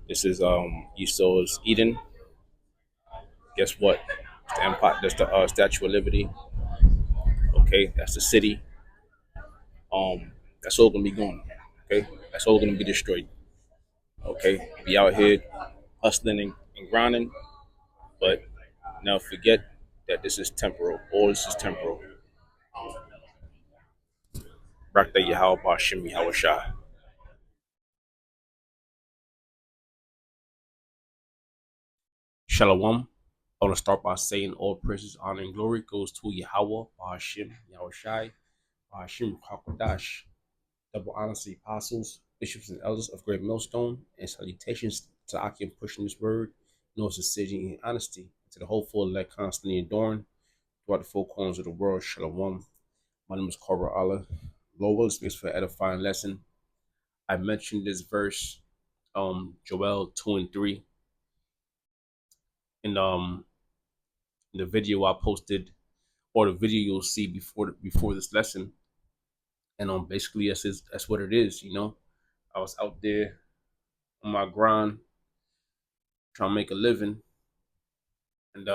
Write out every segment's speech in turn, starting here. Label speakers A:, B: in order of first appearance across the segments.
A: This is Esau's Eden. Guess what? It's the Empire. That's the Statue of Liberty. Okay, that's the city. That's all gonna be gone. Okay, that's all gonna be destroyed. Okay, be out here hustling and grinding, but now forget that this is temporal. All this is temporal. Rakta Yahweh Bashim Yahweh Shai. Shalom. I want to start by saying all praises, honor, and glory goes to Yahweh Bashim Yahweh Shai Bashim Hakodash. Double honors to the apostles, bishops, and elders of Great Millstone, and salutations to Akim pushing this word, no sincerity and honesty, to the hopeful elect constantly enduring throughout the four corners of the world. Shalom. My name is Korah Allah. Lord will speaks for edifying lesson. I mentioned this verse, Joel 2 and 3, in the video I posted, or the video you'll see before this lesson. And basically that's what it is, you know. I was out there on my grind trying to make a living, and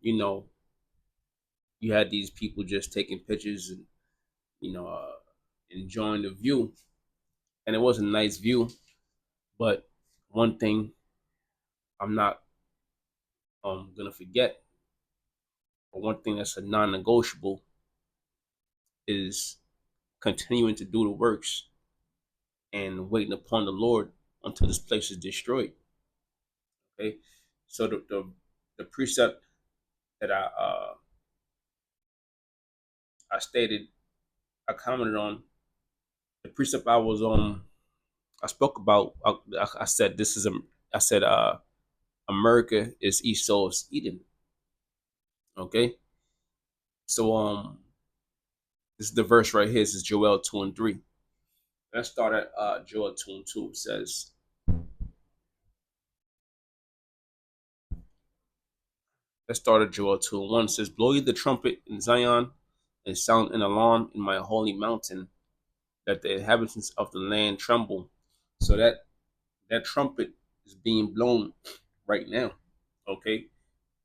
A: you know, you had these people just taking pictures and you know enjoying the view, and it was a nice view. But one thing I'm not gonna forget, or one thing that's a non-negotiable, is continuing to do the works and waiting upon the Lord until this place is destroyed. Okay, so the precept that I stated, I commented on, the precept I spoke about. I said this is a I said America is Esau's Eden. Okay, so this is the verse right here. This is Joel 2 and 3. Let's start at Joel 2 and 2. It says, let's start at Joel 2 and 1. It says, blow ye the trumpet in Zion, and sound an alarm in my holy mountain, that the inhabitants of the land tremble. So that trumpet is being blown right now. Okay,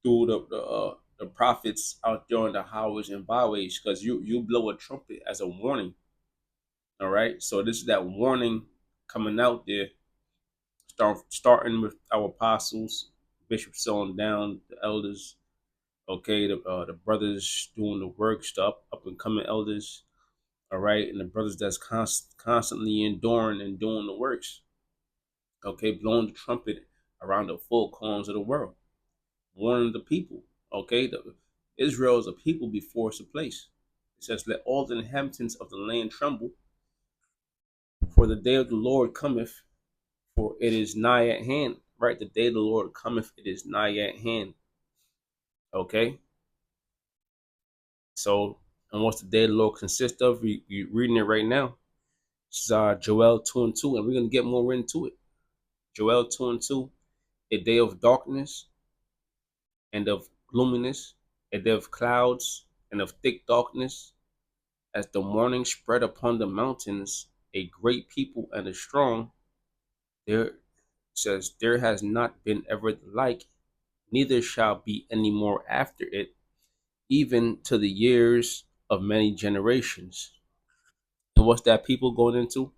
A: through the prophets out there on the highways and byways, because you blow a trumpet as a warning. All right, so this is that warning coming out there, starting with our apostles, bishops on down, the elders. Okay, the brothers doing the works, the up and coming elders. All right, and the brothers that's constantly enduring and doing the works. Okay, blowing the trumpet around the four corners of the world, warning the people. Okay, Israel is a people before it's a place. It says, let all the inhabitants of the land tremble, for the day of the Lord cometh, for it is nigh at hand. Right, the day of the Lord cometh, it is nigh at hand. Okay, so, and what's the day of the Lord consist of? We reading it right now. This is Joel 2 and 2, and we're going to get more into it. Joel 2 and 2, a day of darkness and of gloominess, a day of clouds and of thick darkness, as the morning spread upon the mountains, a great people and a strong. There says, there has not been ever the like, neither shall be any more after it, even to the years of many generations. And what's that people going into?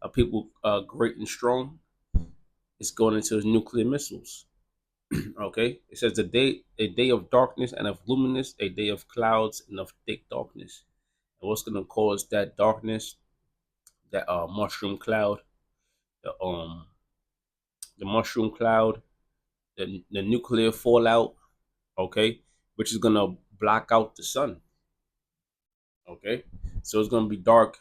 A: A people great and strong. It's going into nuclear missiles. Okay, it says a day of darkness and of luminous, a day of clouds and of thick darkness. And what's going to cause that darkness? That mushroom cloud, the mushroom cloud, the nuclear fallout. Okay, which is going to block out the sun. Okay, so it's going to be dark,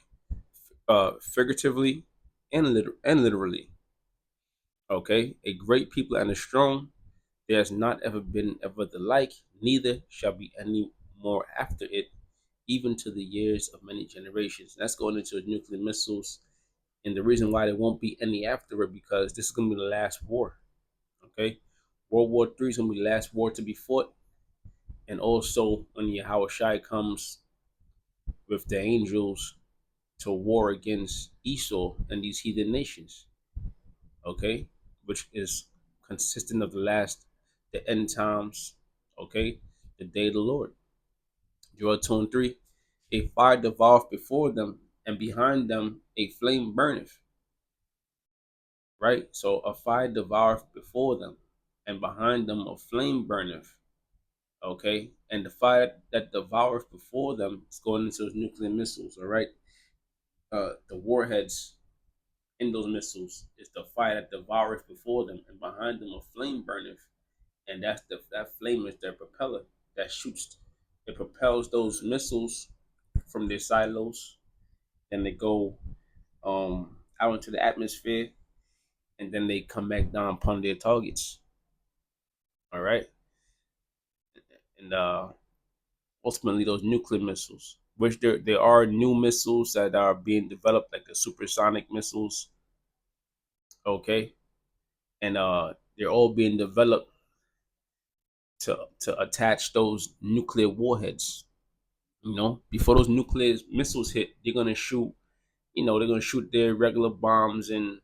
A: figuratively and literally. Okay, a great people and a strong. There has not ever been ever the like, neither shall be any more after it, even to the years of many generations. That's going into nuclear missiles, and the reason why there won't be any after it, because this is going to be the last war. Okay, World War III is going to be the last war to be fought, and also when Yahweh Shai comes with the angels to war against Esau and these heathen nations. Okay, which is consistent of the end times, okay, the day of the Lord. Joel 2 and 3. A fire devoureth before them, and behind them a flame burneth. Right? So a fire devoureth before them, and behind them a flame burneth. Okay? And the fire that devoureth before them is going into those nuclear missiles, all right? The warheads in those missiles is the fire that devoureth before them, and behind them a flame burneth. And that flame is their propeller that shoots, it propels those missiles from their silos, and they go out into the atmosphere, and then they come back down upon their targets. All right, and ultimately those nuclear missiles, which there are new missiles that are being developed, like the supersonic missiles. Okay, and they're all being developed to attach those nuclear warheads. You know, before those nuclear missiles hit, they're gonna shoot. You know, they're gonna shoot their regular bombs and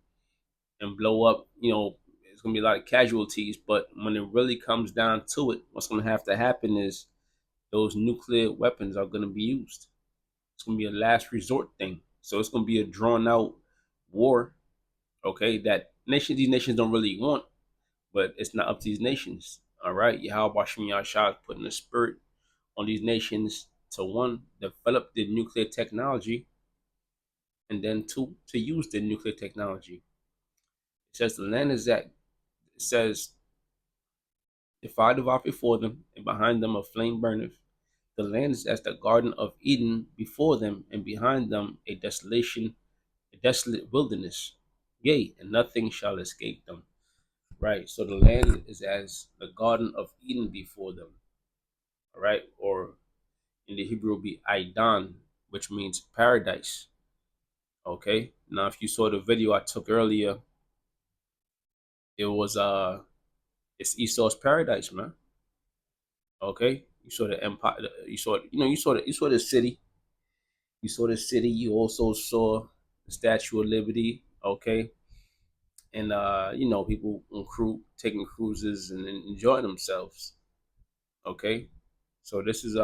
A: blow up. You know, it's gonna be a lot of casualties. But when it really comes down to it, what's gonna have to happen is those nuclear weapons are gonna be used. It's gonna be a last resort thing. So it's gonna be a drawn out war. Okay, that these nations don't really want, but it's not up to these nations. All right, Yahweh Shem Yahshua is putting the spirit on these nations to, one, develop the nuclear technology, and then two, to use the nuclear technology. It says the land is that, it says, the fire devour before them, and behind them a flame burneth. The land is as the garden of Eden before them, and behind them a desolation, a desolate wilderness. Yea, and nothing shall escape them. Right. So the land is as the garden of Eden before them. All right. Or in the Hebrew will be Aidan, which means paradise. Okay. Now, if you saw the video I took earlier, it was it's Esau's paradise, man. Okay. You saw the empire. You saw, you saw the city. You saw the city. You also saw the Statue of Liberty. Okay. And people on taking cruises and enjoying themselves. Okay. So this is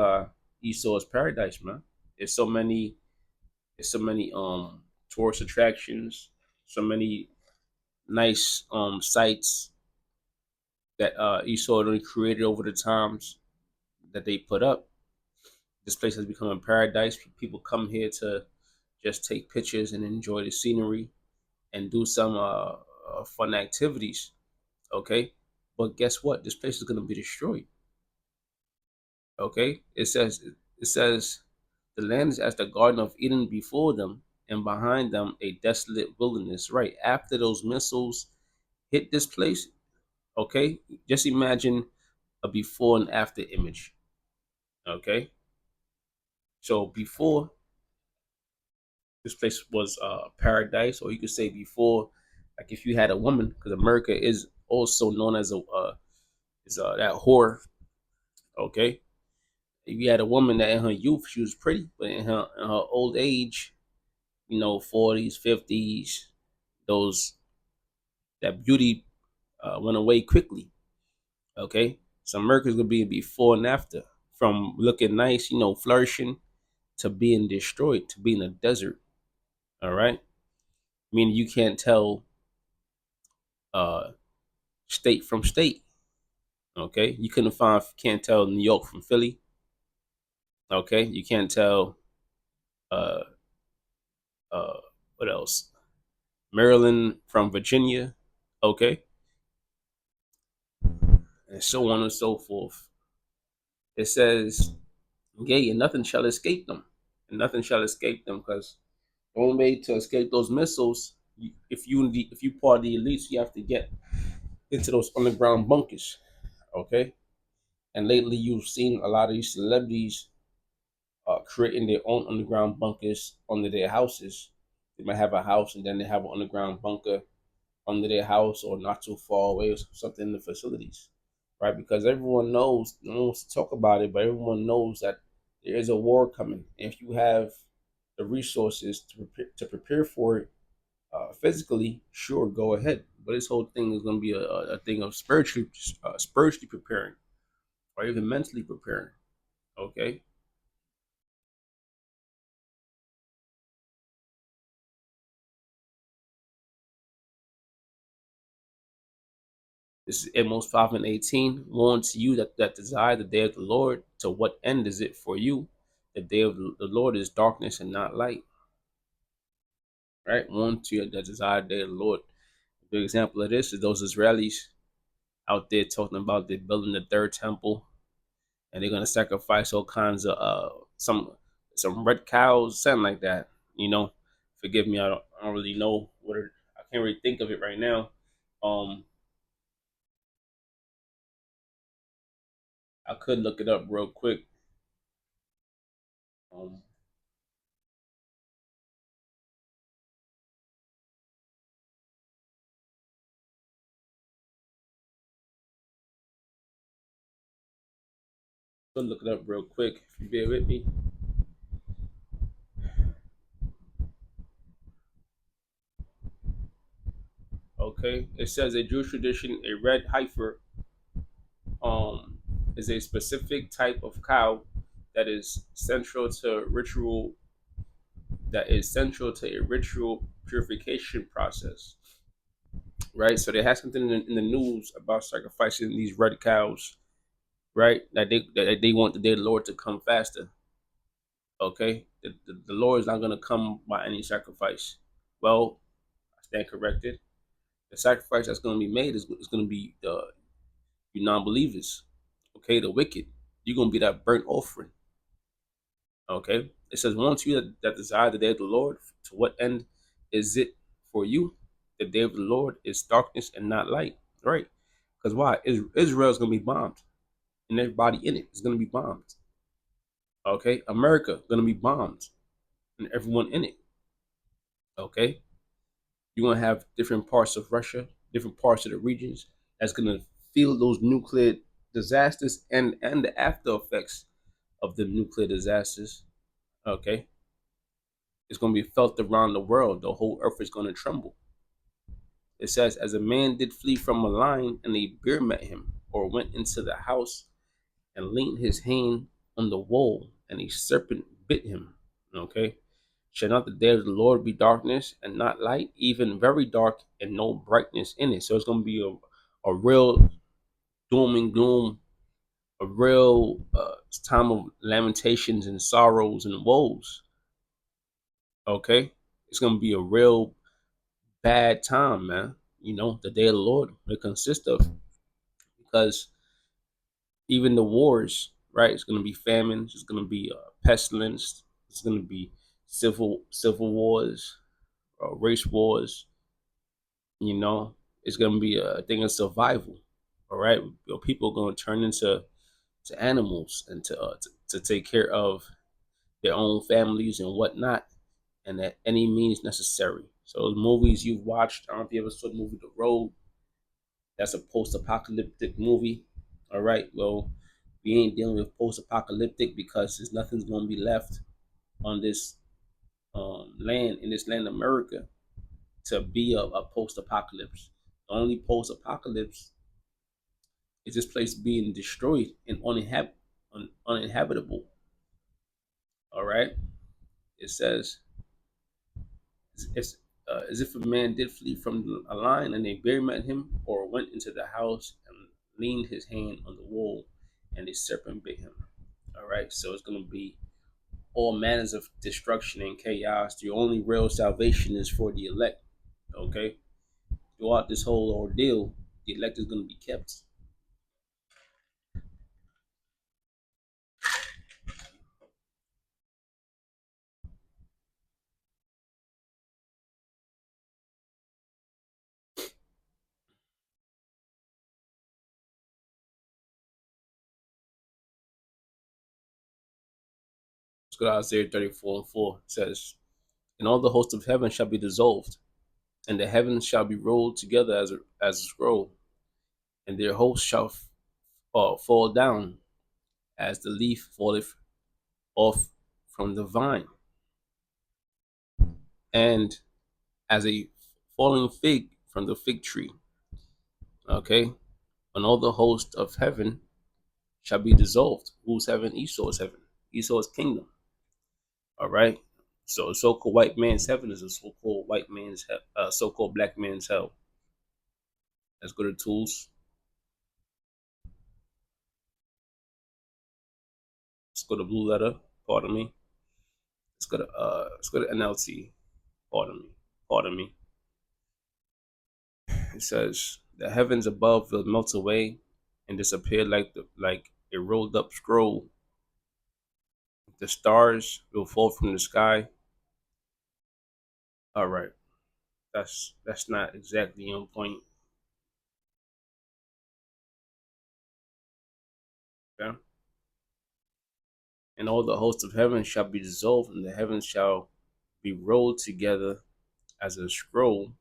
A: Esau's paradise, man. There's so many there's so many tourist attractions, so many nice sites that Esau only created over the times that they put up. This place has become a paradise. People come here to just take pictures and enjoy the scenery and do some fun activities. Okay, but guess what? This place is gonna be destroyed. Okay, it says the land is as the Garden of Eden before them, and behind them a desolate wilderness. Right after those missiles hit this place, okay, just imagine a before and after image. Okay, so before, this place was paradise, or you could say before, like if you had a woman, because America is also known as a that whore. Okay, if you had a woman that in her youth she was pretty, but in her old age, 40s, 50s, those that beauty went away quickly. Okay, so America's gonna be before and after, from looking nice, flourishing, to being destroyed, to being a desert. All right, meaning you can't tell uh state from state. Okay, you can't tell New York from Philly. Okay, you can't tell uh uh what else, Maryland from Virginia. Okay, and so on and so forth. It says, "Yea, and nothing shall escape them, and nothing shall escape them," because the only way to escape those missiles, if you part of the elites, you have to get into those underground bunkers. Okay, and lately you've seen a lot of these celebrities creating their own underground bunkers under their houses. They might have a house and then they have an underground bunker under their house or not too far away or something in the facilities, right? Because everyone knows, no one wants to talk about it, but everyone knows that there is a war coming. If you have the resources to prepare for it, physically, sure, go ahead. But this whole thing is going to be a thing of spiritually preparing, or even mentally preparing. Okay, this is Amos 5:18. Warn to you that desire the day of the Lord. To what end is it for you? The day of the Lord is darkness and not light. Right? Warn to you that desire the day of the Lord. A good example of this is those Israelis out there talking about they're building the third temple and they're gonna sacrifice all kinds of some red cows, something like that. You know, forgive me, I don't really know I can't really think of it right now. Um, I could look it up real quick. Um, could look it up real quick if you bear with me. Okay, it says a Jewish tradition, a red heifer, um, is a specific type of cow that is central to ritual that is central to a ritual purification process, right? So they had something in the news about sacrificing these red cows, right? That they want the day of the Lord to come faster. Okay, the Lord is not going to come by any sacrifice. Well, I stand corrected. The sacrifice that's going to be made is going to be the you non-believers, okay, the wicked. You're going to be that burnt offering. Okay, it says, "One to you that desire the day of the Lord. To what end is it for you? The day of the Lord is darkness and not light." Right? Because why? Israel is going to be bombed, and everybody in it is going to be bombed. Okay, America going to be bombed, and everyone in it. Okay, you're going to have different parts of Russia, different parts of the regions that's going to feel those nuclear disasters and the after effects of the nuclear disasters. Okay, it's going to be felt around the world. The whole earth is going to tremble. It says, as a man did flee from a lion, and a bear met him, or went into the house and leaned his hand on the wall, and a serpent bit him. Okay. Shall not the day of the Lord be darkness and not light, even very dark and no brightness in it? So it's going to be a real doom and gloom, a real time of lamentations and sorrows and woes. Okay. It's going to be a real bad time, man. You know, the day of the Lord will consist of, because even the wars, right? It's going to be famines. It's going to be pestilence. It's going to be civil wars, race wars. You know, it's going to be a thing of survival. All right, people are going to turn into animals and to take care of their own families and whatnot, and at any means necessary. So those movies you've watched, I don't know if you ever saw the movie The Road. That's a post-apocalyptic movie. All right. Well, we ain't dealing with post-apocalyptic because there's nothing's gonna be left on this land in this land, America, to be a post-apocalypse. The only post-apocalypse is this place being destroyed and uninhabitable. All right. It says it's as if a man did flee from a lion, and a bear met him, or went into the house and leaned his hand on the wall, and a serpent bit him. All right, so it's going to be all manners of destruction and chaos. The only real salvation is for the elect. Okay, throughout this whole ordeal, the elect is going to be kept. Let's go to Isaiah 34:4. It says, "And all the hosts of heaven shall be dissolved, and the heavens shall be rolled together as a scroll, and their hosts shall fall down as the leaf falleth off from the vine, and as a falling fig from the fig tree. Okay, and all the host of heaven shall be dissolved. Who's heaven? Esau's heaven. Esau's kingdom. All right. So so-called white man's heaven is a so-called white man's so-called black man's hell. Let's go to tools. Let's go to blue letter. Pardon me. Let's go to NLT. Pardon me. Pardon me. It says the heavens above will melt away and disappear like a rolled up scroll. The stars will fall from the sky. All right. That's not exactly on point. Okay. And all the hosts of heaven shall be dissolved, and the heavens shall be rolled together as a scroll.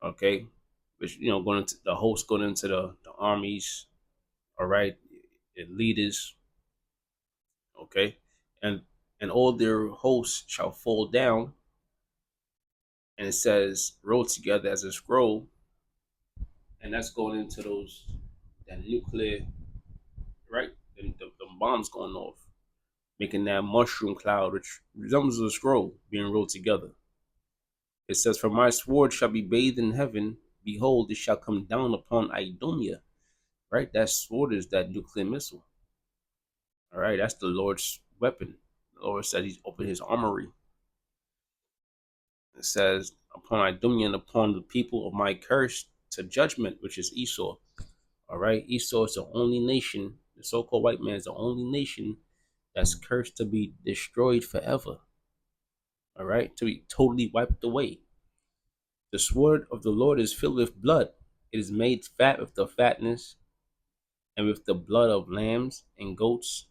A: Okay, which going into the hosts, going into the armies. All right, the leaders. Okay, and and all their hosts shall fall down, and it says rolled together as a scroll, and that's going into those that nuclear, right? The bombs going off, making that mushroom cloud, which resembles a scroll being rolled together. It says, "For my sword shall be bathed in heaven. Behold, it shall come down upon Idumea." Right? That sword is that nuclear missile. All right, that's the Lord's weapon. The Lord said He's opened His armory. It says, "Upon Idumea and upon the people of my curse to judgment," which is Esau. All right, Esau is the only nation. The so-called white man is the only nation that's cursed to be destroyed forever. All right, to be totally wiped away. The sword of the Lord is filled with blood. It is made fat with the fatness and with the blood of lambs and goats,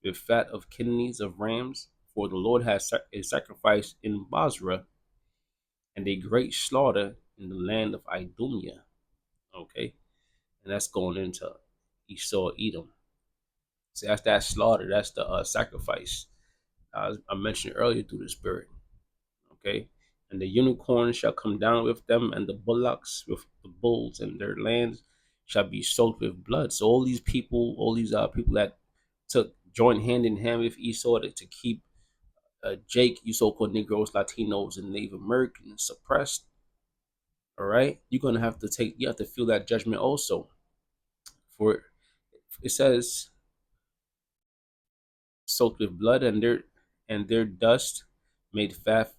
A: with fat of kidneys of rams. For the Lord has a sacrifice in Basra and a great slaughter in the land of Idumea. Okay, and that's going into Esau, Edom. So that's that slaughter. That's the sacrifice I mentioned earlier through the Spirit. Okay, and the unicorn shall come down with them, and the bullocks with the bulls, and their lands shall be soaked with blood. So all these people, all these people that took joined hand in hand with Esau to keep Jake, you so-called Negroes, Latinos, and Native Americans suppressed. All right, you have to feel that judgment also. For it says, soaked with blood, and their dust made fat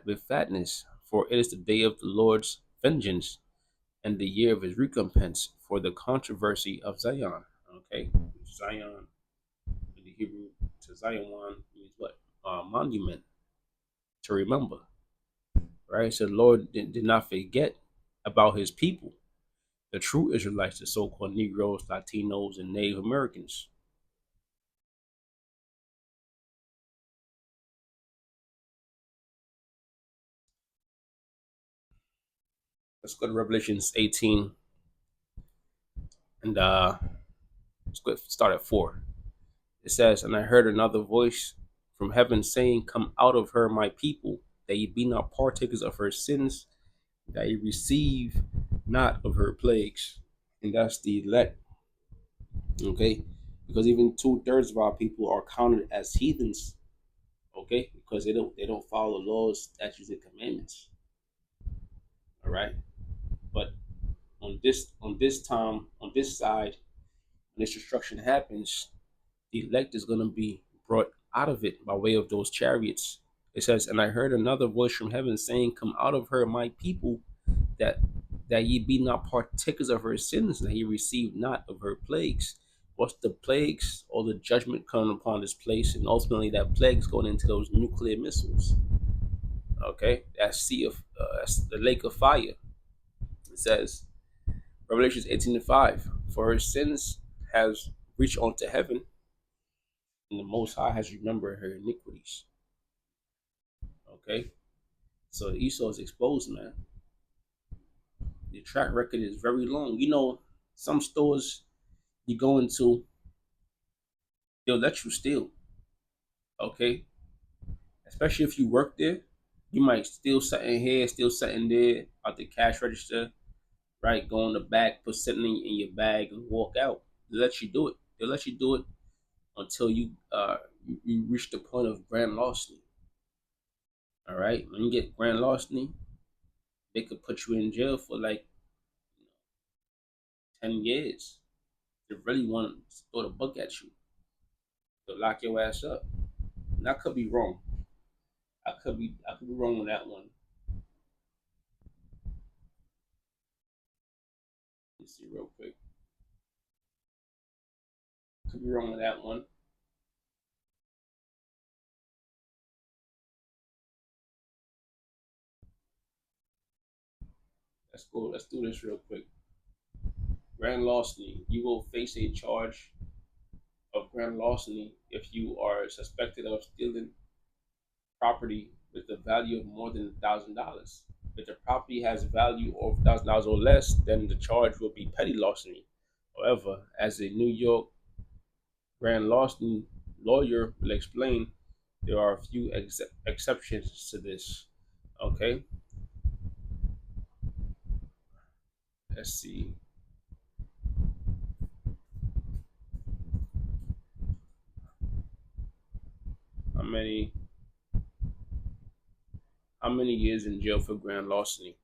A: with fatness. For it is the day of the Lord's vengeance and the year of His recompense for the controversy of Zion. Okay, Zion in the Hebrew to Zion means what? Monument to remember. Right? So the Lord did not forget about His people, the true Israelites, the so-called Negroes, Latinos, and Native Americans. Let's go to Revelations 18, and let's go start at 4. It says, "And I heard another voice from heaven saying, Come out of her, my people, that ye be not partakers of her sins, that ye receive not of her plagues." And that's the elect, okay? Because even 2/3 of our people are counted as heathens, okay? Because they don't follow the laws, statutes, and commandments. All right. But on this side, when this destruction happens, the elect is gonna be brought out of it by way of those chariots. It says, "And I heard another voice from heaven saying, Come out of her, my people, that ye be not partakers of her sins, and that ye receive not of her plagues." What's the plagues? All the judgment coming upon this place, and ultimately that plague's going into those nuclear missiles. Okay, that's the lake of fire. It says, Revelations 18:5, "For her sins has reached unto heaven, and the Most High has remembered her iniquities." Okay, so Esau is exposed, man. The track record is very long. Some stores you go into, they'll let you steal. Okay, especially if you work there. You might steal something here, steal something there out the cash register, right? Go in the back, put something in your bag, and walk out. They let you do it. They let you do it until you reach the point of grand larceny. All right. When you get grand larceny, they could put you in jail for like 10 years. They really want to throw the book at you. They'll lock your ass up. And I could be wrong. I could be wrong on that one. Let's see real quick. Could be wrong on that one. Let's go. Let's do this real quick. Grand larceny. You will face a charge of grand larceny if you are suspected of stealing property with a value of more than $1,000. If the property has value of $1,000 or less, then the charge will be petty larceny. However, as a New York grand larceny lawyer will explain, there are a few exceptions to this. Okay, let's see how many years in jail for grand larceny.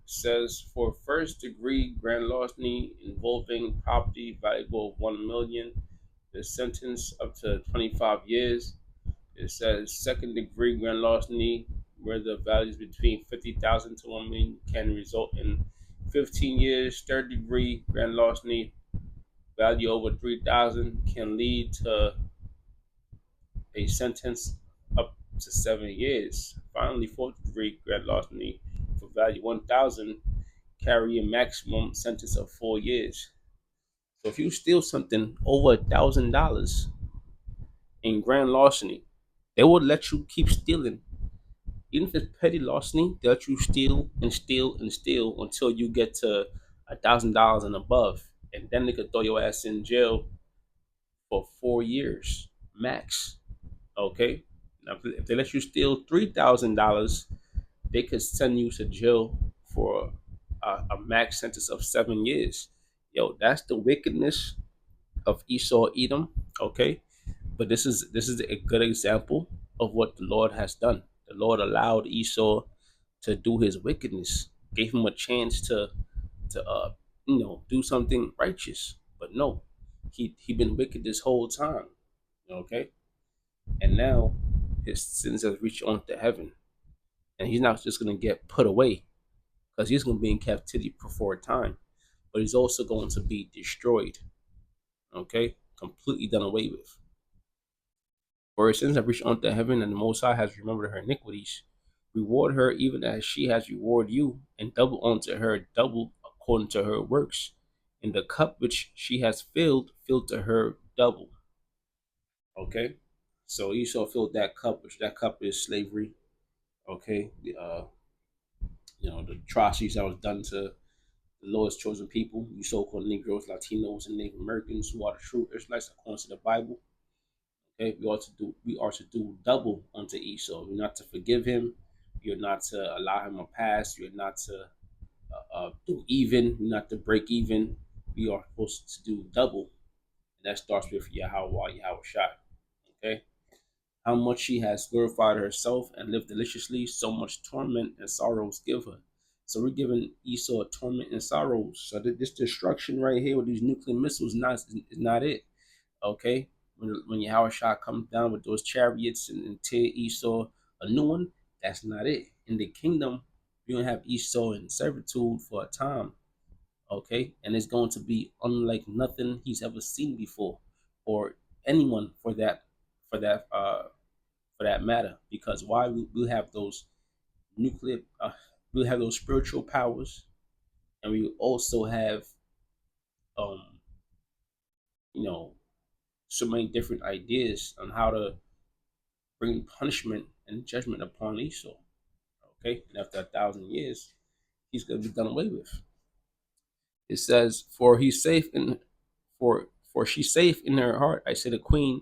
A: Says for first degree grand larceny involving property valuable of 1 million, the sentence up to 25 years. It says second degree grand larceny, where the values between 50,000 to 1 million, can result in 15 years. Third degree grand larceny, value over 3,000, can lead to a sentence up to 7 years. Finally, fourth degree grand larceny for value 1,000 carry a maximum sentence of 4 years. So if you steal something over $1,000 in grand larceny, they will let you keep stealing. Even if it's petty larceny, they'll let you steal and steal and steal until you get to $1,000 and above, and then they could throw your ass in jail for 4 years max. Okay, now if they let you steal $3,000, they could send you to jail for a max sentence of 7 years. Yo, that's the wickedness of Esau Edom. Okay, but this is a good example of what the Lord has done. The Lord allowed Esau to do his wickedness, gave him a chance to do something righteous, but no, he been wicked this whole time. Okay, and now his sins have reached on to heaven, and he's not just gonna get put away because he's gonna be in captivity for a time, but he's also going to be destroyed. Okay, completely done away with. For her sins have reached unto heaven, and the Most High has remembered her iniquities. Reward her even as she has rewarded you, and double unto her double according to her works. And the cup which she has filled, fill to her double. Okay? So Esau filled that cup, which that cup is slavery. Okay? The atrocities that was done to the Lord's chosen people, you so-called Negroes, Latinos, and Native Americans who are the true Israelites according to the Bible. Okay, we are to do double unto Esau. You're not to forgive him. You're not to allow him a pass. You're not to do even. You're not to break even. We are supposed to do double, and that starts with Yahweh Shai. Okay, how much she has glorified herself and lived deliciously, so much torment and sorrows give her. So we're giving Esau torment and sorrows. So that this destruction right here with these nuclear missiles is not it. Okay, when Yahweh Shah comes down with those chariots and tear Esau a new one, that's not it. In the kingdom, you're gonna have Esau in servitude for a time. Okay, and it's going to be unlike nothing he's ever seen before, or anyone for that matter. Because why we have those nuclear, we have those spiritual powers, and we also have um you know so many different ideas on how to bring punishment and judgment upon Esau. Okay, and after 1,000 years, he's going to be done away with. It says, "For he's safe in for she's safe in her heart." I say the queen,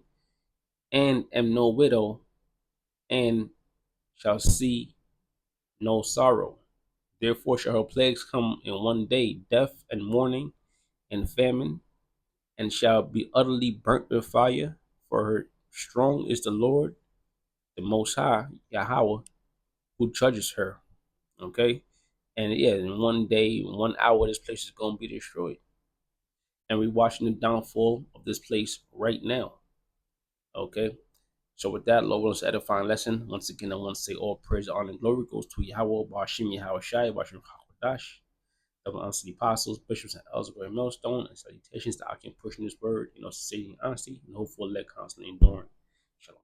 A: and am no widow, and shall see no sorrow. Therefore shall her plagues come in one day, death and mourning and famine, and shall be utterly burnt with fire. For her strong is the Lord, the Most High, Yahweh, who judges her. Okay? And yeah, in one day, in 1 hour, this place is going to be destroyed. And we're watching the downfall of this place right now. Okay? So with that, Lord, let's edifying lesson. Once again, I want to say all praise, honor, and glory goes to Yahweh, Bashim Yahweh Shai, Bashim Hakwadash, double honors to the apostles, bishops, and elders of Millstone, and salutations that I can push in this word, sincerity and honesty, and hopeful let constantly enduring.